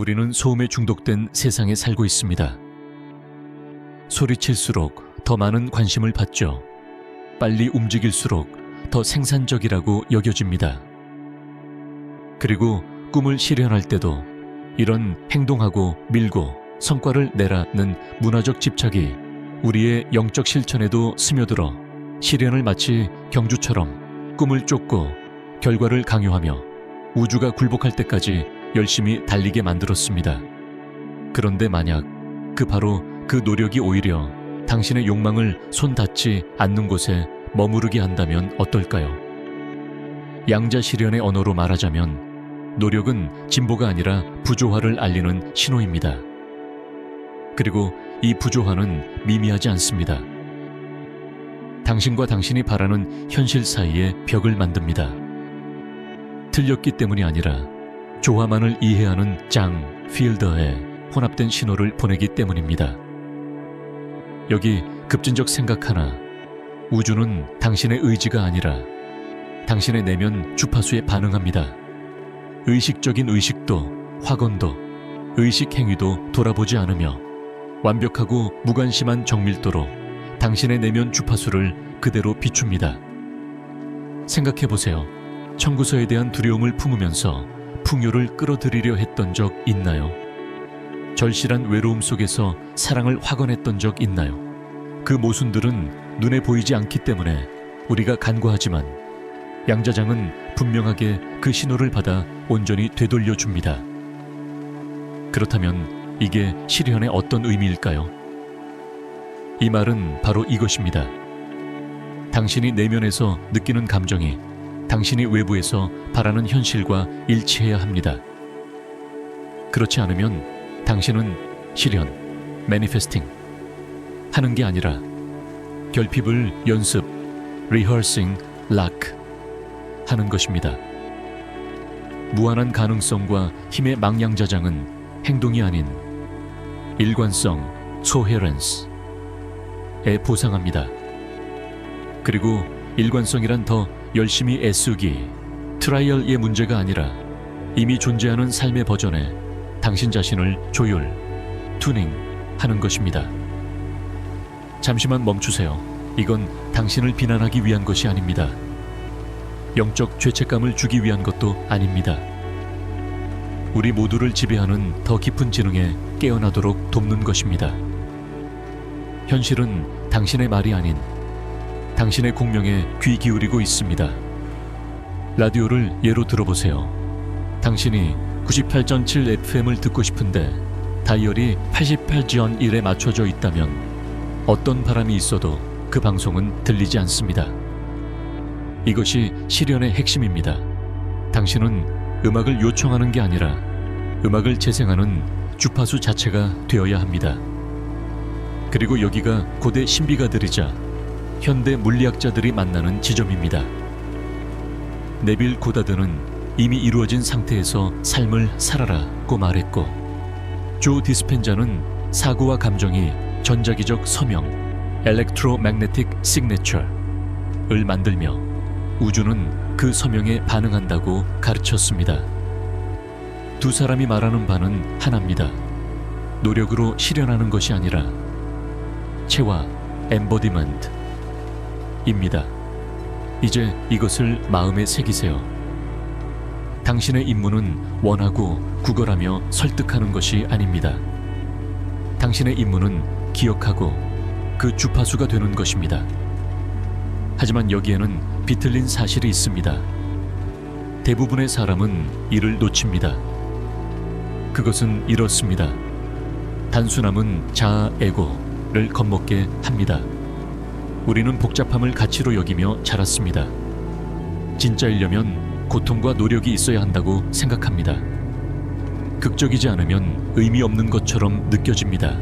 우리는 소음에 중독된 세상에 살고 있습니다. 소리칠수록 더 많은 관심을 받죠. 빨리 움직일수록 더 생산적이라고 여겨집니다. 그리고 꿈을 실현할 때도 이런 행동하고 밀고 성과를 내라는 문화적 집착이 우리의 영적 실천에도 스며들어 실현을 마치 경주처럼 꿈을 쫓고 결과를 강요하며 우주가 굴복할 때까지 열심히 달리게 만들었습니다. 그런데 만약 바로 그 노력이 오히려 당신의 욕망을 손 닿지 않는 곳에 머무르게 한다면 어떨까요? 양자 실현의 언어로 말하자면 노력은 진보가 아니라 부조화를 알리는 신호입니다. 그리고 이 부조화는 미미하지 않습니다. 당신과 당신이 바라는 현실 사이에 벽을 만듭니다. 틀렸기 때문이 아니라 조화만을 이해하는 장 필더에 혼합된 신호를 보내기 때문입니다. 여기 급진적 생각 하나, 우주는 당신의 의지가 아니라 당신의 내면 주파수에 반응합니다. 의식적인 의식도 확언도 의식 행위도 돌아보지 않으며 완벽하고 무관심한 정밀도로 당신의 내면 주파수를 그대로 비춥니다. 생각해보세요. 청구서에 대한 두려움을 품으면서 풍요를 끌어들이려 했던 적 있나요? 절실한 외로움 속에서 사랑을 확언했던 적 있나요? 그 모순들은 눈에 보이지 않기 때문에 우리가 간과하지만 양자장은 분명하게 그 신호를 받아 온전히 되돌려 줍니다. 그렇다면 이게 실현의 어떤 의미일까요? 이 말은 바로 이것입니다. 당신이 내면에서 느끼는 감정이 당신이 외부에서 바라는 현실과 일치해야 합니다. 그렇지 않으면 당신은 실현, 매니페스팅 하는 게 아니라 결핍을 연습, 리허싱, 락 하는 것입니다. 무한한 가능성과 힘의 망양자장은 행동이 아닌 일관성, 소헤런스에 보상합니다. 그리고 일관성이란 더 열심히 애쓰기, 트라이얼의 문제가 아니라 이미 존재하는 삶의 버전에 당신 자신을 조율, 튜닝 하는 것입니다. 잠시만 멈추세요. 이건 당신을 비난하기 위한 것이 아닙니다. 영적 죄책감을 주기 위한 것도 아닙니다. 우리 모두를 지배하는 더 깊은 지능에 깨어나도록 돕는 것입니다. 현실은 당신의 말이 아닌 당신의 공명에 귀 기울이고 있습니다. 라디오를 예로 들어보세요. 당신이 98.7 FM을 듣고 싶은데 다이얼이 88.1에 맞춰져 있다면 어떤 바람이 있어도 그 방송은 들리지 않습니다. 이것이 실현의 핵심입니다. 당신은 음악을 요청하는 게 아니라 음악을 재생하는 주파수 자체가 되어야 합니다. 그리고 여기가 고대 신비가들이자 현대 물리학자들이 만나는 지점입니다. 네빌 고다드는 이미 이루어진 상태에서 삶을 살아라고 말했고, 조 디스펜자는 사고와 감정이 전자기적 서명, Electromagnetic Signature를 만들며 우주는 그 서명에 반응한다고 가르쳤습니다. 두 사람이 말하는 바는 하나입니다. 노력으로 실현하는 것이 아니라 체화, embodiment 입니다. 이제 이것을 마음에 새기세요. 당신의 임무는 원하고 구걸하며 설득하는 것이 아닙니다. 당신의 임무는 기억하고 그 주파수가 되는 것입니다. 하지만 여기에는 비틀린 사실이 있습니다. 대부분의 사람은 이를 놓칩니다. 그것은 이렇습니다. 단순함은 자아 에고를 겁먹게 합니다. 우리는 복잡함을 가치로 여기며 자랐습니다. 진짜이려면 고통과 노력이 있어야 한다고 생각합니다. 극적이지 않으면 의미 없는 것처럼 느껴집니다.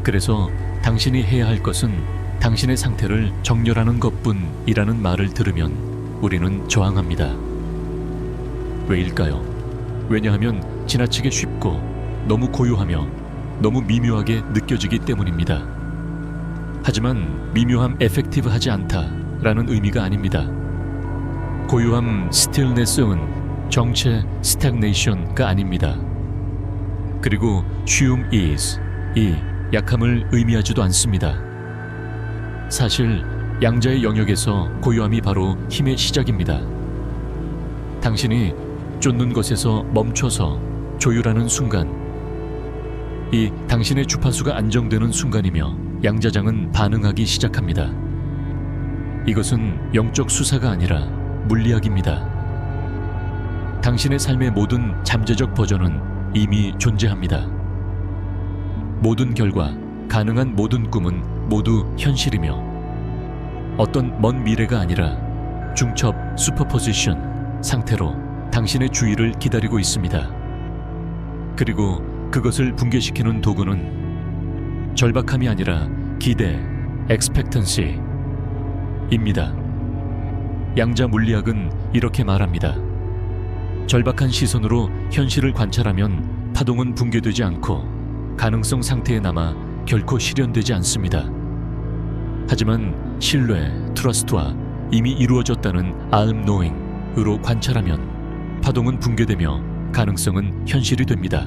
그래서 당신이 해야 할 것은 당신의 상태를 정렬하는 것뿐이라는 말을 들으면 우리는 저항합니다. 왜일까요? 왜냐하면 지나치게 쉽고 너무 고요하며 너무 미묘하게 느껴지기 때문입니다. 하지만 미묘함 에펙티브하지 않다라는 의미가 아닙니다. 고요함 스틸네스은 정체 스태그네이션가 아닙니다. 그리고 쉬움 is 이 약함을 의미하지도 않습니다. 사실 양자의 영역에서 고요함이 바로 힘의 시작입니다. 당신이 쫓는 것에서 멈춰서 조율하는 순간, 이 당신의 주파수가 안정되는 순간이며 양자장은 반응하기 시작합니다. 이것은 영적 수사가 아니라 물리학입니다. 당신의 삶의 모든 잠재적 버전은 이미 존재합니다. 모든 결과, 가능한 모든 꿈은 모두 현실이며 어떤 먼 미래가 아니라 중첩 슈퍼포지션 상태로 당신의 주의를 기다리고 있습니다. 그리고 그것을 붕괴시키는 도구는 절박함이 아니라 기대, expectancy 입니다. 양자 물리학은 이렇게 말합니다. 절박한 시선으로 현실을 관찰하면 파동은 붕괴되지 않고 가능성 상태에 남아 결코 실현되지 않습니다. 하지만 신뢰, 트러스트와 이미 이루어졌다는 I'm knowing으로 관찰하면 파동은 붕괴되며 가능성은 현실이 됩니다.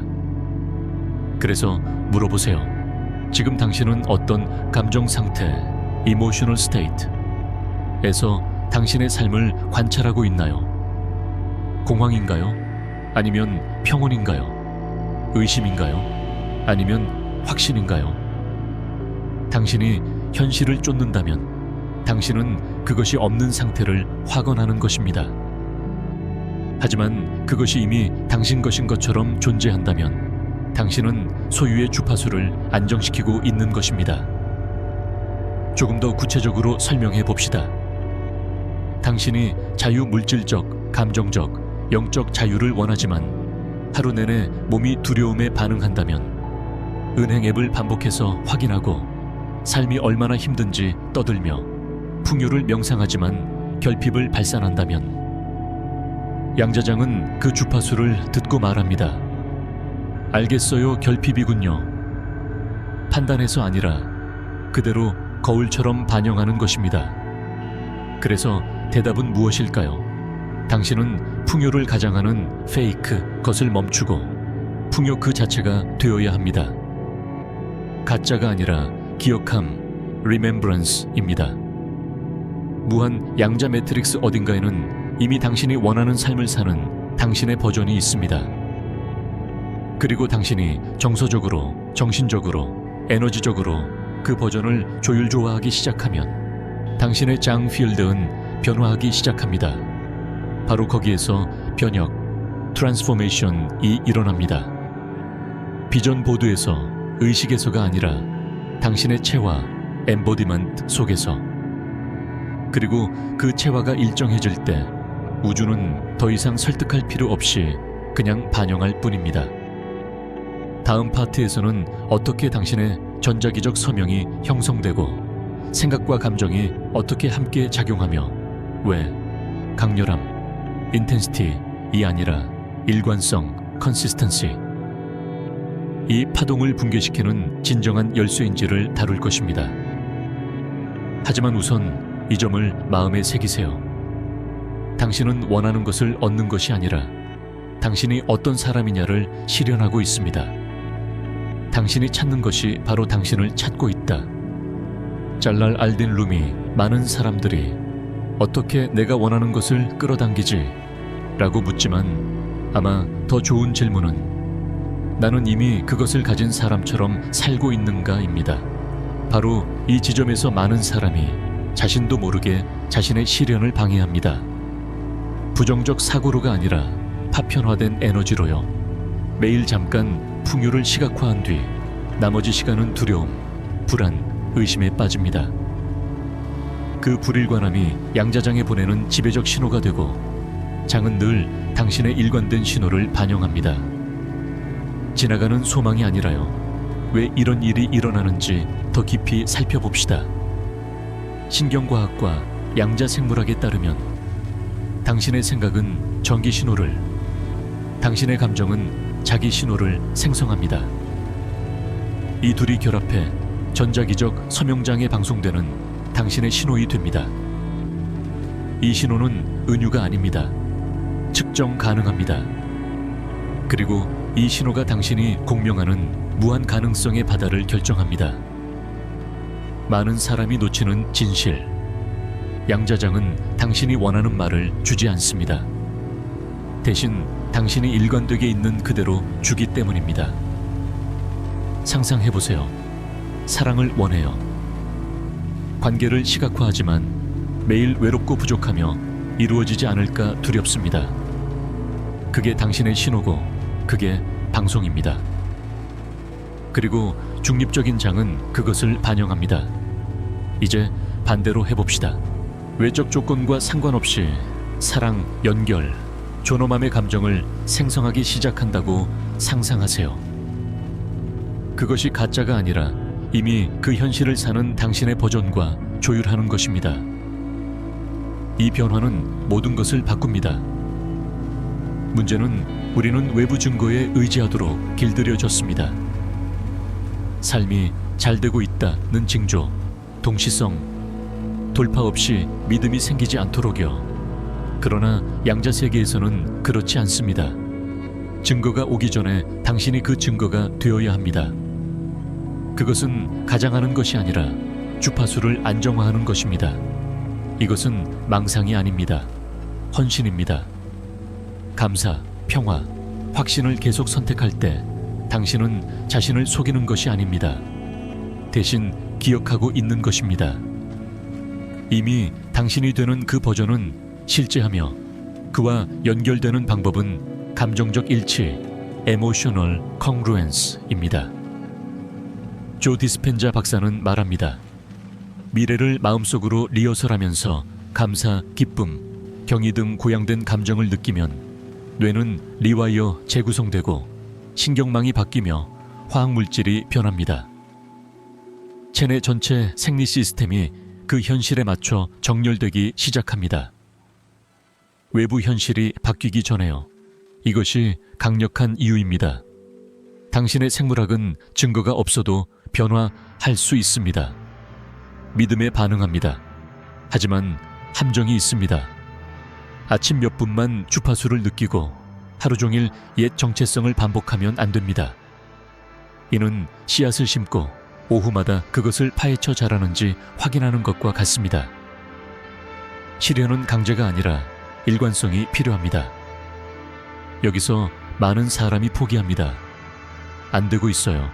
그래서 물어보세요. 지금 당신은 어떤 감정 상태, emotional state에서 당신의 삶을 관찰하고 있나요? 공황인가요? 아니면 평온인가요? 의심인가요? 아니면 확신인가요? 당신이 현실을 쫓는다면 당신은 그것이 없는 상태를 확언하는 것입니다. 하지만 그것이 이미 당신 것인 것처럼 존재한다면 당신은 소유의 주파수를 안정시키고 있는 것입니다. 조금 더 구체적으로 설명해 봅시다. 당신이 자유물질적, 감정적, 영적 자유를 원하지만 하루 내내 몸이 두려움에 반응한다면 은행 앱을 반복해서 확인하고 삶이 얼마나 힘든지 떠들며 풍요를 명상하지만 결핍을 발산한다면 양자장은 그 주파수를 듣고 말합니다. 알겠어요, 결핍이군요. 판단해서 아니라 그대로 거울처럼 반영하는 것입니다. 그래서 대답은 무엇일까요? 당신은 풍요를 가장하는 페이크 것을 멈추고 풍요 그 자체가 되어야 합니다. 가짜가 아니라 기억함, remembrance입니다. 무한 양자 매트릭스 어딘가에는 이미 당신이 원하는 삶을 사는 당신의 버전이 있습니다. 그리고 당신이 정서적으로, 정신적으로, 에너지적으로 그 버전을 조율조화하기 시작하면 당신의 장 필드는 변화하기 시작합니다. 바로 거기에서 변혁, 트랜스포메이션이 일어납니다. 비전 보드에서, 의식에서가 아니라 당신의 체화, 엠보디먼트 속에서. 그리고 그 체화가 일정해질 때 우주는 더 이상 설득할 필요 없이 그냥 반영할 뿐입니다. 다음 파트에서는 어떻게 당신의 전자기적 서명이 형성되고 생각과 감정이 어떻게 함께 작용하며 왜 강렬함, 인텐시티이 아니라 일관성, 컨시스턴시 이 파동을 붕괴시키는 진정한 열쇠인지를 다룰 것입니다. 하지만 우선 이 점을 마음에 새기세요. 당신은 원하는 것을 얻는 것이 아니라 당신이 어떤 사람이냐를 실현하고 있습니다. 당신이 찾는 것이 바로 당신을 찾고 있다. 잘랄 알딘 룸이 많은 사람들이 어떻게 내가 원하는 것을 끌어당기지? 라고 묻지만 아마 더 좋은 질문은 나는 이미 그것을 가진 사람처럼 살고 있는가입니다. 바로 이 지점에서 많은 사람이 자신도 모르게 자신의 실현을 방해합니다. 부정적 사고로가 아니라 파편화된 에너지로요. 매일 잠깐 풍요를 시각화한 뒤 나머지 시간은 두려움, 불안, 의심에 빠집니다. 그 불일관함이 양자장에 보내는 지배적 신호가 되고 장은 늘 당신의 일관된 신호를 반영합니다. 지나가는 소망이 아니라요. 왜 이런 일이 일어나는지 더 깊이 살펴봅시다. 신경과학과 양자생물학에 따르면 당신의 생각은 전기 신호를, 당신의 감정은 자기 신호를 생성합니다. 이 둘이 결합해 전자기적 서명장에 방송되는 당신의 신호이 됩니다. 이 신호는 은유가 아닙니다. 측정 가능합니다. 그리고 이 신호가 당신이 공명하는 무한 가능성의 바다를 결정합니다. 많은 사람이 놓치는 진실. 양자장은 당신이 원하는 말을 주지 않습니다. 대신 당신이 일관되게 있는 그대로 주기 때문입니다. 상상해보세요. 사랑을 원해요. 관계를 시각화하지만 매일 외롭고 부족하며 이루어지지 않을까 두렵습니다. 그게 당신의 신호고 그게 방송입니다. 그리고 중립적인 장은 그것을 반영합니다. 이제 반대로 해봅시다. 외적 조건과 상관없이 사랑, 연결, 존엄함의 감정을 생성하기 시작한다고 상상하세요. 그것이 가짜가 아니라 이미 그 현실을 사는 당신의 버전과 조율하는 것입니다. 이 변화는 모든 것을 바꿉니다. 문제는 우리는 외부 증거에 의지하도록 길들여졌습니다. 삶이 잘 되고 있다는 징조, 동시성, 돌파 없이 믿음이 생기지 않도록요. 그러나 양자 세계에서는 그렇지 않습니다. 증거가 오기 전에 당신이 그 증거가 되어야 합니다. 그것은 가장하는 것이 아니라 주파수를 안정화하는 것입니다. 이것은 망상이 아닙니다. 헌신입니다. 감사, 평화, 확신을 계속 선택할 때 당신은 자신을 속이는 것이 아닙니다. 대신 기억하고 있는 것입니다. 이미 당신이 되는 그 버전은 실제하며 그와 연결되는 방법은 감정적 일치, emotional congruence입니다. 조 디스펜자 박사는 말합니다. 미래를 마음속으로 리허설하면서 감사, 기쁨, 경의 등 고양된 감정을 느끼면 뇌는 리와이어 재구성되고 신경망이 바뀌며 화학물질이 변합니다. 체내 전체 생리 시스템이 그 현실에 맞춰 정렬되기 시작합니다. 외부 현실이 바뀌기 전에요. 이것이 강력한 이유입니다. 당신의 생물학은 증거가 없어도 변화할 수 있습니다. 믿음에 반응합니다. 하지만 함정이 있습니다. 아침 몇 분만 주파수를 느끼고 하루 종일 옛 정체성을 반복하면 안 됩니다. 이는 씨앗을 심고 오후마다 그것을 파헤쳐 자라는지 확인하는 것과 같습니다. 실현은 강제가 아니라 일관성이 필요합니다. 여기서 많은 사람이 포기합니다. 안 되고 있어요.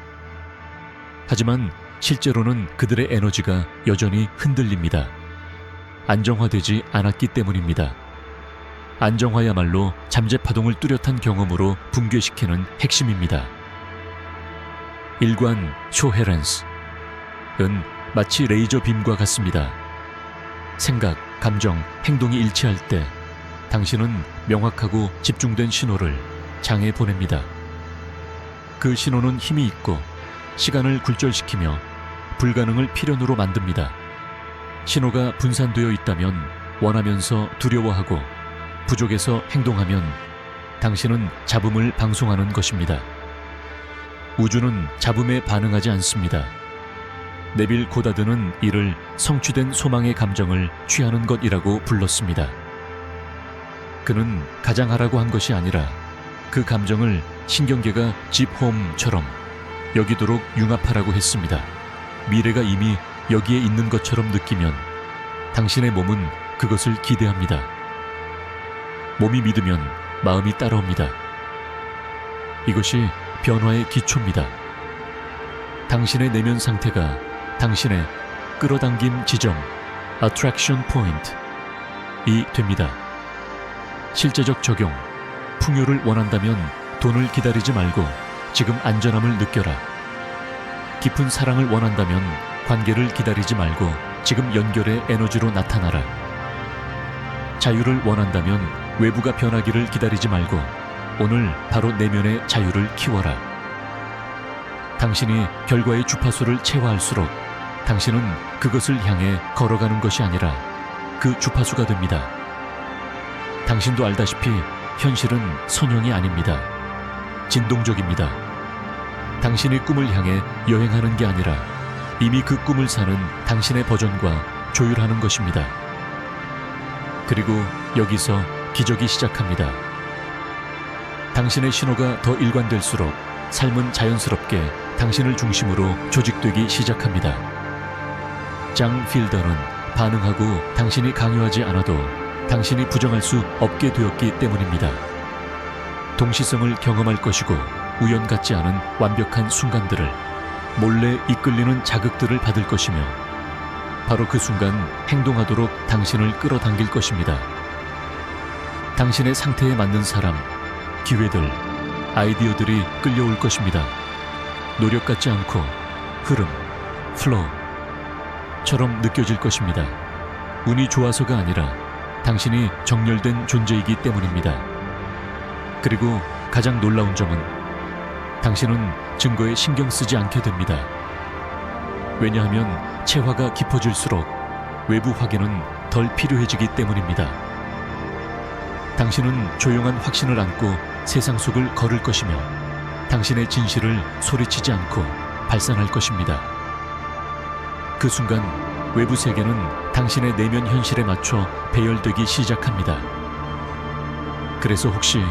하지만 실제로는 그들의 에너지가 여전히 흔들립니다. 안정화되지 않았기 때문입니다. 안정화야말로 잠재파동을 뚜렷한 경험으로 붕괴시키는 핵심입니다. 일관 쇼헤렌스은 마치 레이저 빔과 같습니다. 생각, 감정, 행동이 일치할 때 당신은 명확하고 집중된 신호를 장에 보냅니다. 그 신호는 힘이 있고 시간을 굴절시키며 불가능을 필연으로 만듭니다. 신호가 분산되어 있다면 원하면서 두려워하고 부족해서 행동하면 당신은 잡음을 방송하는 것입니다. 우주는 잡음에 반응하지 않습니다. 네빌 고다드는 이를 성취된 소망의 감정을 취하는 것이라고 불렀습니다. 그는 가장하라고 한 것이 아니라 그 감정을 신경계가 집홈처럼 여기도록 융합하라고 했습니다. 미래가 이미 여기에 있는 것처럼 느끼면 당신의 몸은 그것을 기대합니다. 몸이 믿으면 마음이 따라옵니다. 이것이 변화의 기초입니다. 당신의 내면 상태가 당신의 끌어당김 지점, attraction point이 됩니다. 실제적 적용, 풍요를 원한다면 돈을 기다리지 말고 지금 안전함을 느껴라. 깊은 사랑을 원한다면 관계를 기다리지 말고 지금 연결의 에너지로 나타나라. 자유를 원한다면 외부가 변하기를 기다리지 말고 오늘 바로 내면의 자유를 키워라. 당신이 결과의 주파수를 체화할수록 당신은 그것을 향해 걸어가는 것이 아니라 그 주파수가 됩니다. 당신도 알다시피 현실은 선형이 아닙니다. 진동적입니다. 당신의 꿈을 향해 여행하는 게 아니라 이미 그 꿈을 사는 당신의 버전과 조율하는 것입니다. 그리고 여기서 기적이 시작합니다. 당신의 신호가 더 일관될수록 삶은 자연스럽게 당신을 중심으로 조직되기 시작합니다. 장 필더는 반응하고 당신이 강요하지 않아도 당신이 부정할 수 없게 되었기 때문입니다. 동시성을 경험할 것이고 우연 같지 않은 완벽한 순간들을, 몰래 이끌리는 자극들을 받을 것이며 바로 그 순간 행동하도록 당신을 끌어당길 것입니다. 당신의 상태에 맞는 사람, 기회들, 아이디어들이 끌려올 것입니다. 노력 같지 않고 흐름, 플로우처럼 느껴질 것입니다. 운이 좋아서가 아니라 당신이 정렬된 존재이기 때문입니다. 그리고 가장 놀라운 점은 당신은 증거에 신경 쓰지 않게 됩니다. 왜냐하면 체화가 깊어질수록 외부 확인은 덜 필요해지기 때문입니다. 당신은 조용한 확신을 안고 세상 속을 걸을 것이며 당신의 진실을 소리치지 않고 발산할 것입니다. 그 순간 외부 세계는 당신의 내면 현실에 맞춰 배열되기 시작합니다. 그래서 혹시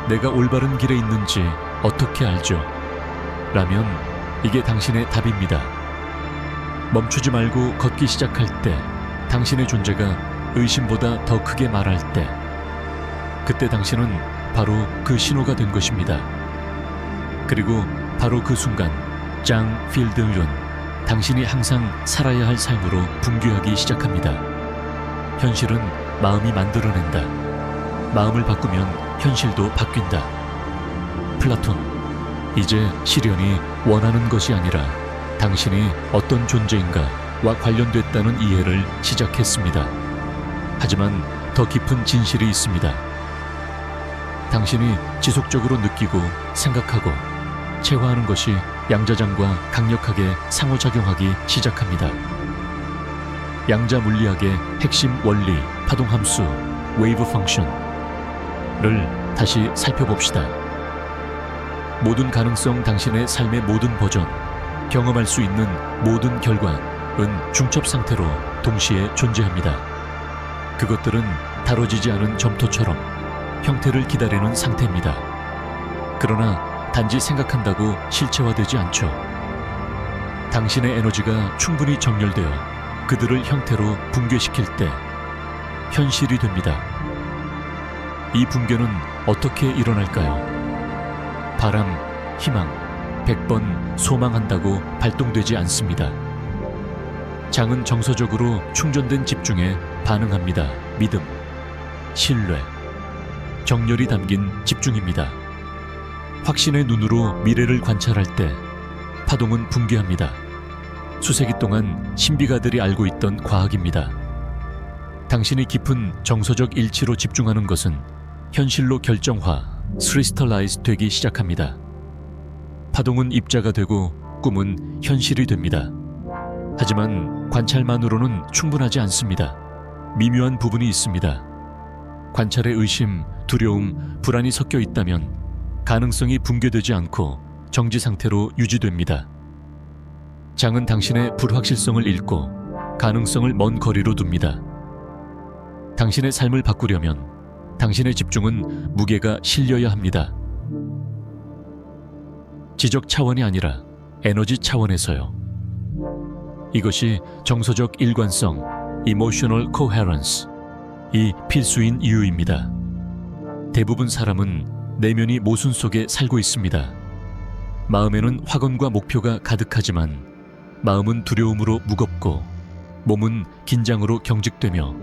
내가 올바른 길에 있는지 어떻게 알죠? 라면 이게 당신의 답입니다. 멈추지 말고 걷기 시작할 때, 당신의 존재가 의심보다 더 크게 말할 때, 그때 당신은 바로 그 신호가 된 것입니다. 그리고 바로 그 순간 장 필드는 당신이 항상 살아야 할 삶으로 붕괴하기 시작합니다. 현실은 마음이 만들어낸다. 마음을 바꾸면 현실도 바뀐다. 플라톤, 이제 시련이 원하는 것이 아니라 당신이 어떤 존재인가와 관련됐다는 이해를 시작했습니다. 하지만 더 깊은 진실이 있습니다. 당신이 지속적으로 느끼고 생각하고 체화하는 것이 양자장과 강력하게 상호작용하기 시작합니다. 양자 물리학의 핵심 원리, 파동함수, 웨이브 펑션을 다시 살펴봅시다. 모든 가능성, 당신의 삶의 모든 버전, 경험할 수 있는 모든 결과는 중첩 상태로 동시에 존재합니다. 그것들은 다뤄지지 않은 점토처럼 형태를 기다리는 상태입니다. 그러나 단지 생각한다고 실체화되지 않죠. 당신의 에너지가 충분히 정렬되어 그들을 형태로 붕괴시킬 때 현실이 됩니다. 이 붕괴는 어떻게 일어날까요? 바람, 희망, 100번 소망한다고 발동되지 않습니다. 장은 정서적으로 충전된 집중에 반응합니다. 믿음, 신뢰, 정열이 담긴 집중입니다. 확신의 눈으로 미래를 관찰할 때 파동은 붕괴합니다. 수세기 동안 신비가들이 알고 있던 과학입니다. 당신이 깊은 정서적 일치로 집중하는 것은 현실로 결정화, 스리스털라이즈 되기 시작합니다. 파동은 입자가 되고 꿈은 현실이 됩니다. 하지만 관찰만으로는 충분하지 않습니다. 미묘한 부분이 있습니다. 관찰에 의심, 두려움, 불안이 섞여 있다면 가능성이 붕괴되지 않고 정지 상태로 유지됩니다. 장은 당신의 불확실성을 읽고 가능성을 먼 거리로 둡니다. 당신의 삶을 바꾸려면 당신의 집중은 무게가 실려야 합니다. 지적 차원이 아니라 에너지 차원에서요. 이것이 정서적 일관성, emotional coherence, 이 필수인 이유입니다. 대부분 사람은 내면이 모순 속에 살고 있습니다. 마음에는 확언과 목표가 가득하지만 마음은 두려움으로 무겁고 몸은 긴장으로 경직되며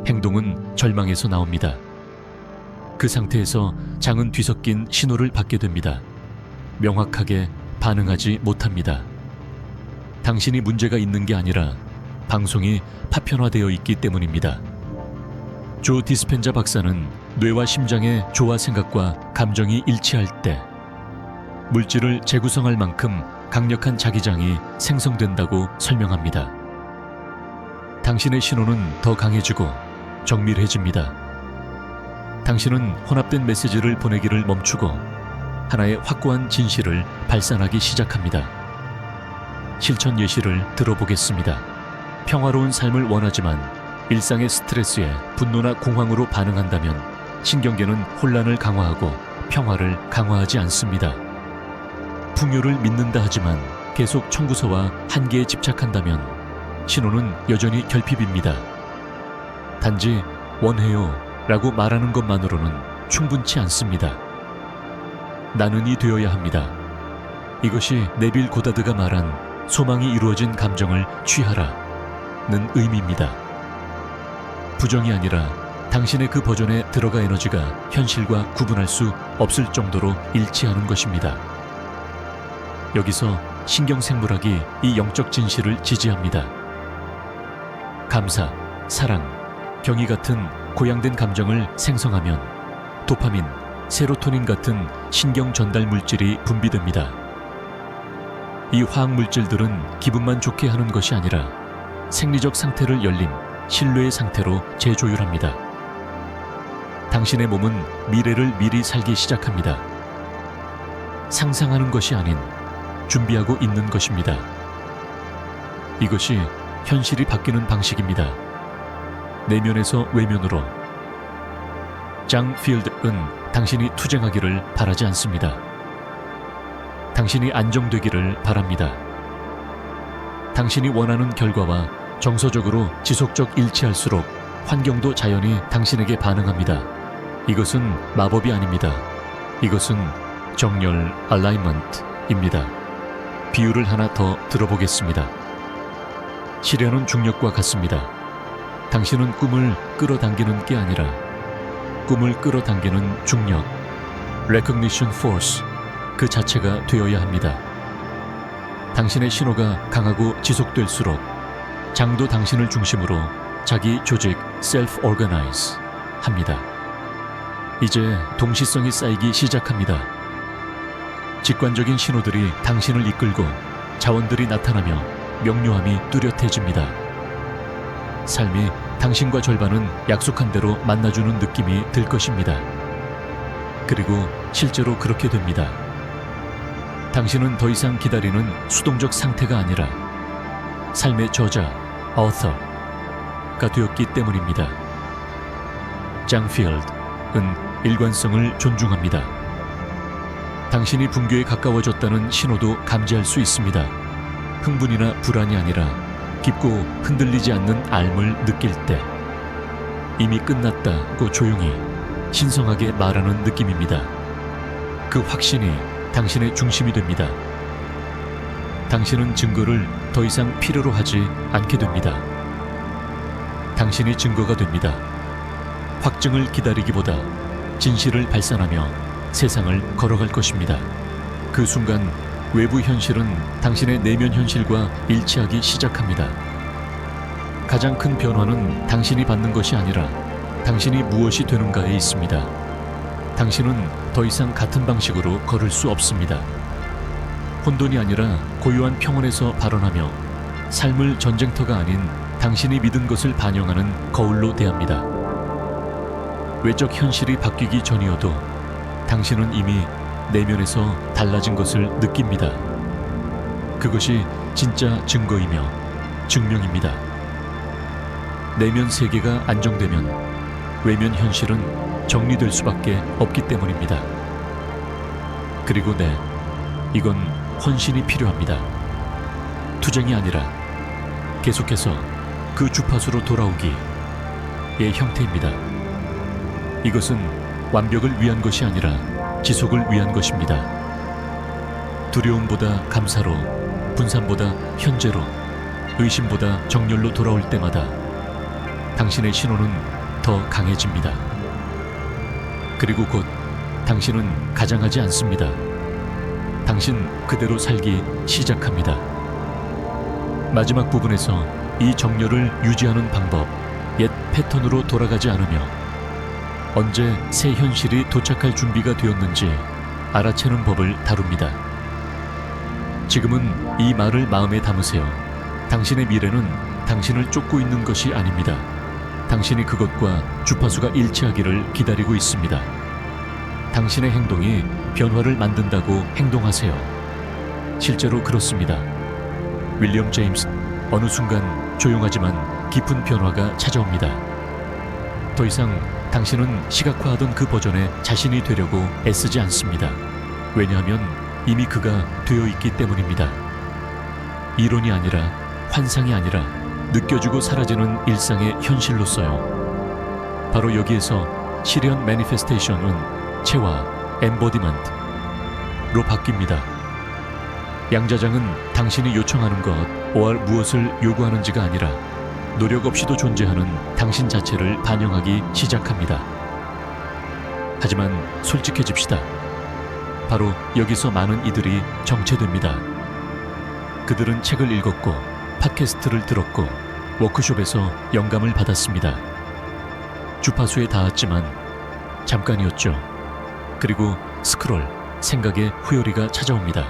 행동은 절망에서 나옵니다. 그 상태에서 장은 뒤섞인 신호를 받게 됩니다. 명확하게 반응하지 못합니다. 당신이 문제가 있는 게 아니라 방송이 파편화되어 있기 때문입니다. 조 디스펜자 박사는 뇌와 심장의 조화 생각과 감정이 일치할 때 물질을 재구성할 만큼 강력한 자기장이 생성된다고 설명합니다. 당신의 신호는 더 강해지고 정밀해집니다. 당신은 혼합된 메시지를 보내기를 멈추고 하나의 확고한 진실을 발산하기 시작합니다. 실천 예시를 들어보겠습니다. 평화로운 삶을 원하지만 일상의 스트레스에 분노나 공황으로 반응한다면 신경계는 혼란을 강화하고 평화를 강화하지 않습니다. 풍요를 믿는다 하지만 계속 청구서와 한계에 집착한다면 신호는 여전히 결핍입니다. 단지 원해요 라고 말하는 것만으로는 충분치 않습니다. 나는이 되어야 합니다. 이것이 네빌 고다드가 말한 소망이 이루어진 감정을 취하라는 의미입니다. 부정이 아니라 당신의 그 버전에 들어가 에너지가 현실과 구분할 수 없을 정도로 일치하는 것입니다. 여기서 신경생물학이 이 영적 진실을 지지합니다. 감사, 사랑, 경의 같은 고양된 감정을 생성하면 도파민, 세로토닌 같은 신경 전달 물질이 분비됩니다. 이 화학 물질들은 기분만 좋게 하는 것이 아니라 생리적 상태를 열림, 신뢰의 상태로 재조율합니다. 당신의 몸은 미래를 미리 살기 시작합니다. 상상하는 것이 아닌 준비하고 있는 것입니다. 이것이 현실이 바뀌는 방식입니다. 내면에서 외면으로. 장 필드은 당신이 투쟁하기를 바라지 않습니다. 당신이 안정되기를 바랍니다. 당신이 원하는 결과와 정서적으로 지속적 일치할수록 환경도 자연히 당신에게 반응합니다. 이것은 마법이 아닙니다. 이것은 정렬 얼라이먼트입니다. 비유를 하나 더 들어보겠습니다. 시련은 중력과 같습니다. 당신은 꿈을 끌어당기는 게 아니라 꿈을 끌어당기는 중력, recognition force 그 자체가 되어야 합니다. 당신의 신호가 강하고 지속될수록 장도 당신을 중심으로 자기 조직 self-organize 합니다. 이제 동시성이 쌓이기 시작합니다. 직관적인 신호들이 당신을 이끌고 자원들이 나타나며 명료함이 뚜렷해집니다. 삶이 당신과 절반은 약속한 대로 만나주는 느낌이 들 것입니다. 그리고 실제로 그렇게 됩니다. 당신은 더 이상 기다리는 수동적 상태가 아니라 삶의 저자, author가 되었기 때문입니다. 장 필드은 일관성을 존중합니다. 당신이 붕괴에 가까워졌다는 신호도 감지할 수 있습니다. 흥분이나 불안이 아니라 깊고 흔들리지 않는 앓음을 느낄 때 이미 끝났다고 조용히 신성하게 말하는 느낌입니다. 그 확신이 당신의 중심이 됩니다. 당신은 증거를 더 이상 필요로 하지 않게 됩니다. 당신이 증거가 됩니다. 확증을 기다리기보다 진실을 발산하며 세상을 걸어갈 것입니다. 그 순간 외부 현실은 당신의 내면 현실과 일치하기 시작합니다. 가장 큰 변화는 당신이 받는 것이 아니라 당신이 무엇이 되는가에 있습니다. 당신은 더 이상 같은 방식으로 걸을 수 없습니다. 혼돈이 아니라 고요한 평온에서 발원하며 삶을 전쟁터가 아닌 당신이 믿은 것을 반영하는 거울로 대합니다. 외적 현실이 바뀌기 전이어도 당신은 이미 내면에서 달라진 것을 느낍니다. 그것이 진짜 증거이며 증명입니다. 내면 세계가 안정되면 외면 현실은 정리될 수밖에 없기 때문입니다. 그리고 이건 헌신이 필요합니다. 투쟁이 아니라 계속해서 그 주파수로 돌아오기의 형태입니다. 이것은 완벽을 위한 것이 아니라 지속을 위한 것입니다. 두려움보다 감사로, 분산보다 현재로, 의심보다 정렬로 돌아올 때마다 당신의 신호는 더 강해집니다. 그리고 곧 당신은 가장하지 않습니다. 당신 그대로 살기 시작합니다. 마지막 부분에서 이 정렬을 유지하는 방법, 옛 패턴으로 돌아가지 않으며 언제 새 현실이 도착할 준비가 되었는지 알아채는 법을 다룹니다. 지금은 이 말을 마음에 담으세요. 당신의 미래는 당신을 쫓고 있는 것이 아닙니다. 당신이 그것과 주파수가 일치하기를 기다리고 있습니다. 당신의 행동이 변화를 만든다고 행동하세요. 실제로 그렇습니다. 윌리엄 제임스, 어느 순간 조용하지만 깊은 변화가 찾아옵니다. 더 이상 당신은 시각화하던 그 버전의 자신이 되려고 애쓰지 않습니다. 왜냐하면 이미 그가 되어 있기 때문입니다. 이론이 아니라 환상이 아니라 느껴지고 사라지는 일상의 현실로서요. 바로 여기에서 실현 매니페스테이션은 체화, 엠보디먼트로 바뀝니다. 양자장은 당신이 요청하는 것, or 무엇을 요구하는지가 아니라 노력 없이도 존재하는 당신 자체를 반영하기 시작합니다. 하지만 솔직해집시다. 바로 여기서 많은 이들이 정체됩니다. 그들은 책을 읽었고 팟캐스트를 들었고 워크숍에서 영감을 받았습니다. 주파수에 닿았지만 잠깐이었죠. 그리고 스크롤, 생각의 후열이가 찾아옵니다.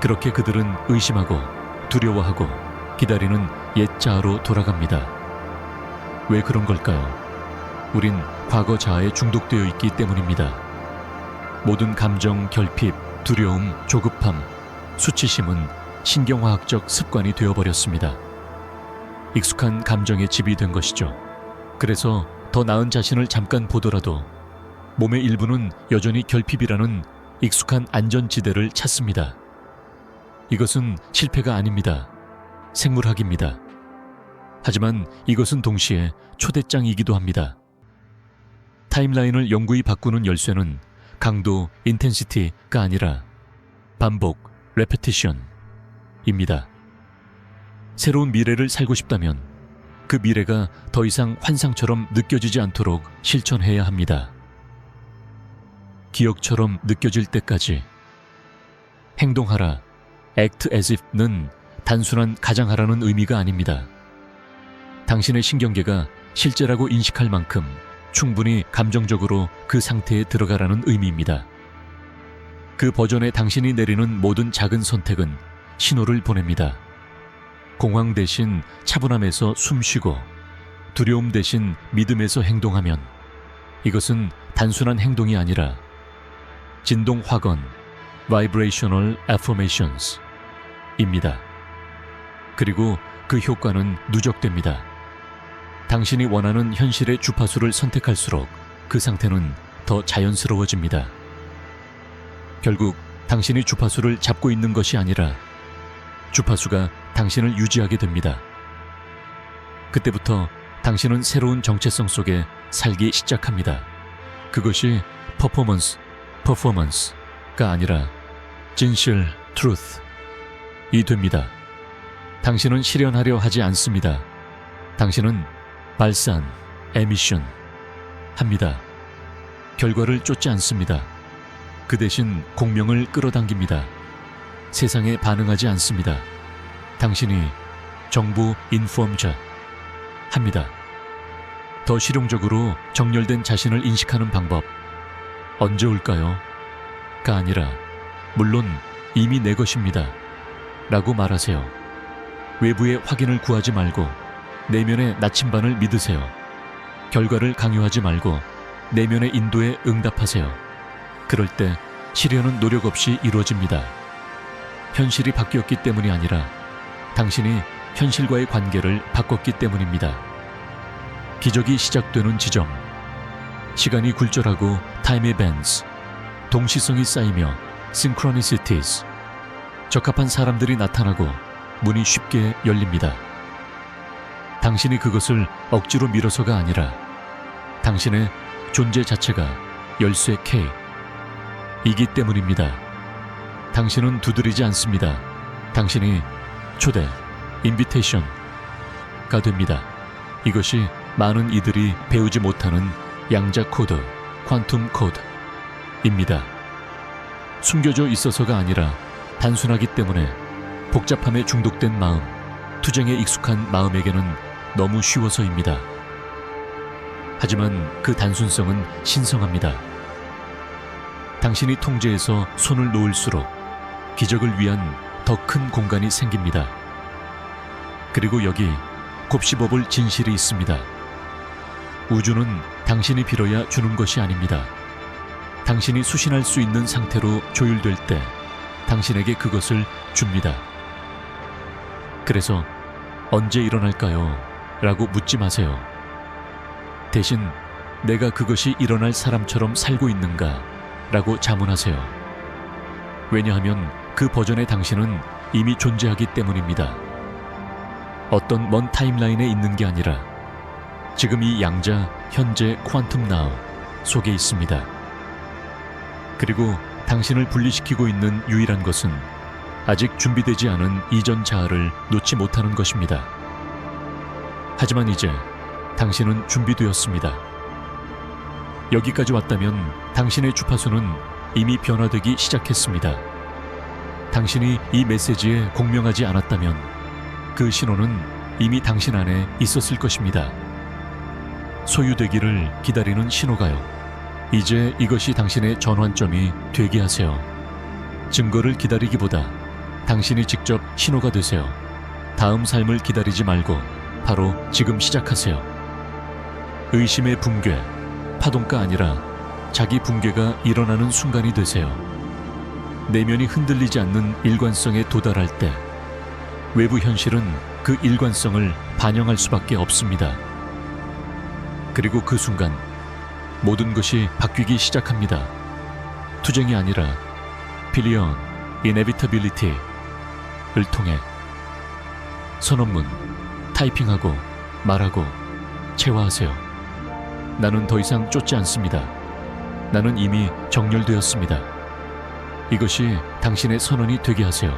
그렇게 그들은 의심하고 두려워하고 기다리는 옛 자아로 돌아갑니다. 왜 그런 걸까요? 우린 과거 자아에 중독되어 있기 때문입니다. 모든 감정, 결핍, 두려움, 조급함, 수치심은 신경화학적 습관이 되어버렸습니다. 익숙한 감정에 집이 된 것이죠. 그래서 더 나은 자신을 잠깐 보더라도 몸의 일부는 여전히 결핍이라는 익숙한 안전지대를 찾습니다. 이것은 실패가 아닙니다. 생물학입니다. 하지만 이것은 동시에 초대장이기도 합니다. 타임라인을 영구히 바꾸는 열쇠는 강도, 인텐시티가 아니라 반복, 레페티션입니다. 새로운 미래를 살고 싶다면 그 미래가 더 이상 환상처럼 느껴지지 않도록 실천해야 합니다. 기억처럼 느껴질 때까지. 행동하라, act as if는 단순한 가장하라는 의미가 아닙니다. 당신의 신경계가 실제라고 인식할 만큼 충분히 감정적으로 그 상태에 들어가라는 의미입니다. 그 버전의 당신이 내리는 모든 작은 선택은 신호를 보냅니다. 공황 대신 차분함에서 숨쉬고 두려움 대신 믿음에서 행동하면 이것은 단순한 행동이 아니라 진동 확언, Vibrational Affirmations 입니다. 그리고 그 효과는 누적됩니다. 당신이 원하는 현실의 주파수를 선택할수록 그 상태는 더 자연스러워집니다. 결국 당신이 주파수를 잡고 있는 것이 아니라 주파수가 당신을 유지하게 됩니다. 그때부터 당신은 새로운 정체성 속에 살기 시작합니다. 그것이 퍼포먼스가 아니라 진실, truth이 됩니다. 당신은 실현하려 하지 않습니다. 당신은 발산, 에미션 합니다. 결과를 쫓지 않습니다. 그 대신 공명을 끌어당깁니다. 세상에 반응하지 않습니다. 당신이 정보 인폼자 합니다. 더 실용적으로 정렬된 자신을 인식하는 방법. 언제 올까요? 가 아니라 물론 이미 내 것입니다. 라고 말하세요. 외부의 확인을 구하지 말고 내면의 나침반을 믿으세요. 결과를 강요하지 말고 내면의 인도에 응답하세요. 그럴 때 실현은 노력 없이 이루어집니다. 현실이 바뀌었기 때문이 아니라 당신이 현실과의 관계를 바꿨기 때문입니다. 기적이 시작되는 지점. 시간이 굴절하고 time events, 동시성이 쌓이며 synchronicities, 적합한 사람들이 나타나고 문이 쉽게 열립니다. 당신이 그것을 억지로 밀어서가 아니라 당신의 존재 자체가 열쇠 K이기 때문입니다. 당신은 두드리지 않습니다. 당신이 초대, 인비테이션가 됩니다. 이것이 많은 이들이 배우지 못하는 양자 코드, 퀀텀 코드입니다. 숨겨져 있어서가 아니라 단순하기 때문에 복잡함에 중독된 마음, 투쟁에 익숙한 마음에게는 너무 쉬워서입니다. 하지만 그 단순성은 신성합니다. 당신이 통제에서 손을 놓을수록 기적을 위한 더 큰 공간이 생깁니다. 그리고 여기 곱씹어볼 진실이 있습니다. 우주는 당신이 빌어야 주는 것이 아닙니다. 당신이 수신할 수 있는 상태로 조율될 때 당신에게 그것을 줍니다. 그래서 언제 일어날까요? 라고 묻지 마세요. 대신 내가 그것이 일어날 사람처럼 살고 있는가? 라고 자문하세요. 왜냐하면 그 버전의 당신은 이미 존재하기 때문입니다. 어떤 먼 타임라인에 있는 게 아니라 지금 이 양자 현재 퀀텀 나우 속에 있습니다. 그리고 당신을 분리시키고 있는 유일한 것은 아직 준비되지 않은 이전 자아를 놓지 못하는 것입니다. 하지만 이제 당신은 준비되었습니다. 여기까지 왔다면 당신의 주파수는 이미 변화되기 시작했습니다. 당신이 이 메시지에 공명하지 않았다면 그 신호는 이미 당신 안에 있었을 것입니다. 소유되기를 기다리는 신호가요. 이제 이것이 당신의 전환점이 되게 하세요. 증거를 기다리기보다 당신이 직접 신호가 되세요. 다음 삶을 기다리지 말고 바로 지금 시작하세요. 의심의 붕괴, 파동가 아니라 자기 붕괴가 일어나는 순간이 되세요. 내면이 흔들리지 않는 일관성에 도달할 때 외부 현실은 그 일관성을 반영할 수밖에 없습니다. 그리고 그 순간 모든 것이 바뀌기 시작합니다. 투쟁이 아니라 Beyond Inevitability를 통해 선언문 타이핑하고 말하고 체화하세요. 나는 더 이상 쫓지 않습니다. 나는 이미 정렬되었습니다. 이것이 당신의 선언이 되게 하세요.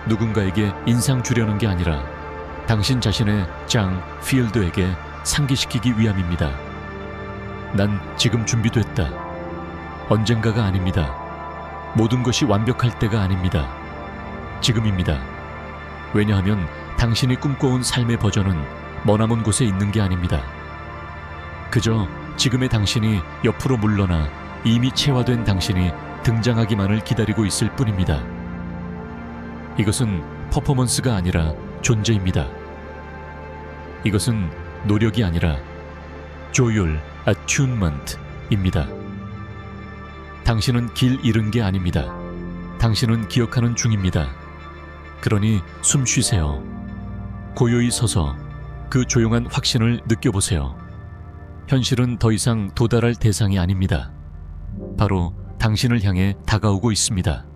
누군가에게 인상 주려는 게 아니라 당신 자신의 장 필드에게 상기시키기 위함입니다. 난 지금 준비됐다. 언젠가가 아닙니다. 모든 것이 완벽할 때가 아닙니다. 지금입니다. 왜냐하면 당신이 꿈꿔온 삶의 버전은 머나먼 곳에 있는 게 아닙니다. 그저 지금의 당신이 옆으로 물러나 이미 체화된 당신이 등장하기만을 기다리고 있을 뿐입니다. 이것은 퍼포먼스가 아니라 존재입니다. 이것은 노력이 아니라 조율, attunement입니다. 당신은 길 잃은 게 아닙니다. 당신은 기억하는 중입니다. 그러니 숨 쉬세요. 고요히 서서 그 조용한 확신을 느껴보세요. 현실은 더 이상 도달할 대상이 아닙니다. 바로 당신을 향해 다가오고 있습니다.